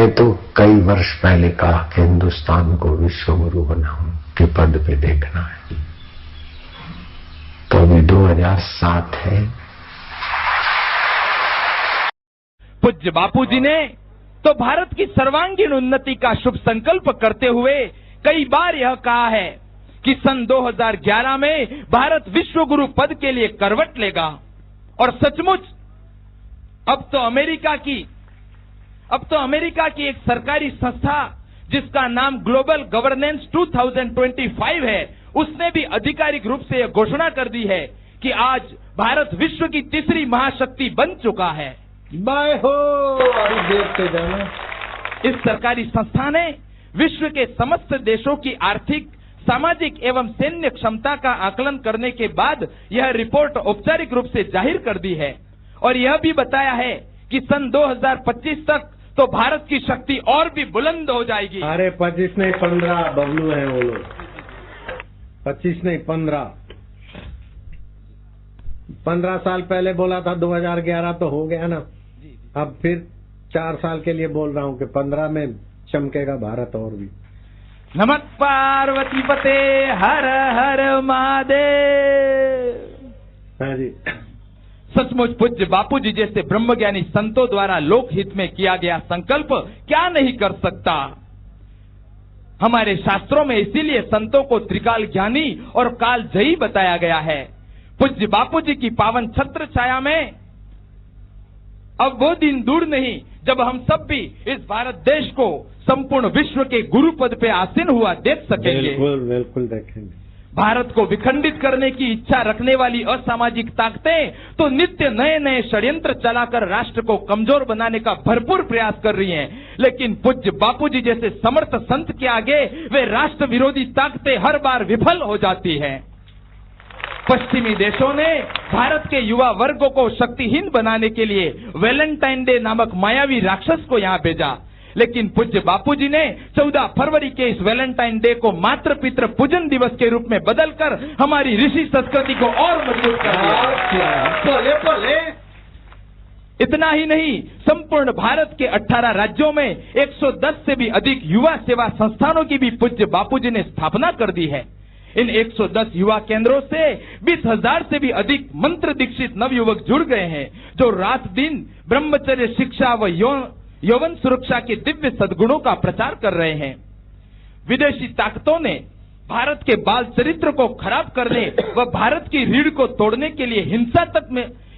मैंने तो कई वर्ष पहले कहा कि हिंदुस्तान को विश्व गुरु बनाऊं के पद पे देखना है, तो अभी 2007 है। पूज्य बापूजी ने तो भारत की सर्वांगीण उन्नति का शुभ संकल्प करते हुए कई बार यह कहा है कि सन 2011 में भारत विश्व गुरु पद के लिए करवट लेगा। और सचमुच अब तो अमेरिका की एक सरकारी संस्था जिसका नाम ग्लोबल गवर्नेंस 2025 है, उसने भी आधिकारिक रूप से यह घोषणा कर दी है कि आज भारत विश्व की तीसरी महाशक्ति बन चुका है। बाय हो, अभी देखते जाना। इस सरकारी संस्था ने विश्व के समस्त देशों की आर्थिक, सामाजिक एवं सैन्य क्षमता का आकलन करने के बाद यह रिपोर्ट औपचारिक रूप से जाहिर कर दी है और यह भी बताया है कि सन 2025 तक तो भारत की शक्ति और भी बुलंद हो जाएगी। अरे 25 नहीं 15 बबलू है वो लोग, 25 नहीं 15 साल पहले बोला था 2011 तो हो गया ना। अब फिर 4 साल के लिए बोल रहा हूँ कि 15 में चमकेगा भारत और भी। नमः पार्वती पते हर हर महादेव। हाँ जी। सचमुच पूज्य बापूजी जैसे ब्रह्मज्ञानी संतों द्वारा लोकहित में किया गया संकल्प क्या नहीं कर सकता। हमारे शास्त्रों में इसीलिए संतों को त्रिकाल ज्ञानी और काल जयी बताया गया है। पूज्य बापूजी की पावन छत्र छाया में अब वो दिन दूर नहीं जब हम सब भी इस भारत देश को संपूर्ण विश्व के गुरु पद पे आसीन हुआ देख सकेंगे। बिल्कुल बिल्कुल देखेंगे। भारत को विखंडित करने की इच्छा रखने वाली असामाजिक ताकतें तो नित्य नए नए षड्यंत्र चलाकर राष्ट्र को कमजोर बनाने का भरपूर प्रयास कर रही हैं, लेकिन पूज्य बापूजी जैसे समर्थ संत के आगे वे राष्ट्र विरोधी ताकतें हर बार विफल हो जाती हैं। पश्चिमी देशों ने भारत के युवा वर्ग को शक्तिहीन बनाने के लिए वैलेंटाइन डे नामक मायावी राक्षस को यहाँ भेजा, लेकिन पूज्य बापूजी ने 14 फरवरी के इस वैलेंटाइन डे को मातृ पितृ पूजन दिवस के रूप में बदलकर हमारी ऋषि संस्कृति को और मजबूत कर दिया। इतना ही नहीं, संपूर्ण भारत के 18 राज्यों में 110 से भी अधिक युवा सेवा संस्थानों की भी पूज्य बापूजी ने स्थापना कर दी है। इन 110 युवा केंद्रों से 20,000 से भी अधिक मंत्र दीक्षित नवयुवक जुड़ गए हैं, जो रात दिन ब्रह्मचर्य शिक्षा व यौवन सुरक्षा के दिव्य सद्गुणों का प्रचार कर रहे हैं। विदेशी ताकतों ने भारत के बाल चरित्र को खराब करने व भारत की रीढ़ को तोड़ने के लिए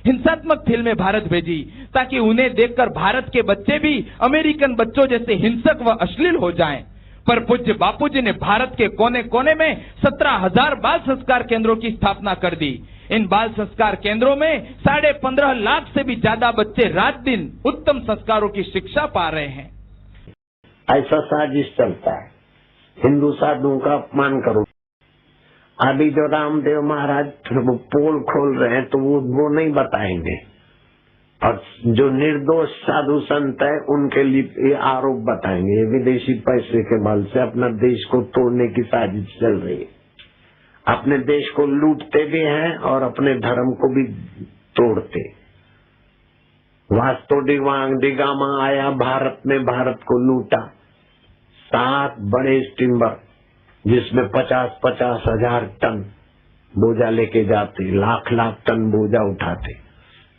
हिंसात्मक फिल्में भारत भेजी, ताकि उन्हें देखकर भारत के बच्चे भी अमेरिकन बच्चों जैसे हिंसक व अश्लील हो जाएं। पर पूज्य बापूजी ने भारत के कोने कोने में 17,000 बाल संस्कार केंद्रों की स्थापना कर दी। इन बाल संस्कार केंद्रों में 15.5 लाख से भी ज्यादा बच्चे रात दिन उत्तम संस्कारों की शिक्षा पा रहे हैं। ऐसा साजिश चलता है, हिंदू साधुओं का अपमान करो। अभी जो रामदेव महाराज पोल खोल रहे हैं तो वो नहीं बताएंगे, और जो निर्दोष साधु संत है उनके लिए ये आरोप बताएंगे। ये विदेशी पैसे के बल से अपना देश को तोड़ने की साजिश चल रही है। अपने देश को लूटते भी हैं और अपने धर्म को भी तोड़ते। वास्तव डिगामा आया भारत में, भारत को लूटा। 7 बड़े स्टीमर जिसमें 50-50 हजार टन बोझा लेके जाते, लाख टन बोझा उठाते।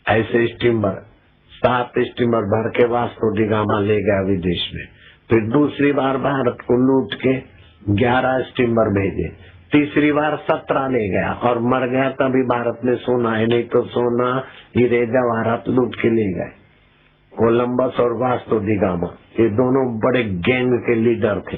ऐसे स्टीमर 7 स्टीमर भर के वास्तव डिगामा ले गया विदेश में। फिर दूसरी बार भारत को लूट के 11 स्टीमर भेजे। तीसरी बार 17 ले गया और मर गया। तभी भारत में सोना है, नहीं तो सोना हीरे जवाहरात लूट के ले गए। कोलंबस और वास्तव डिगामा ये दोनों बड़े गैंग के लीडर थे।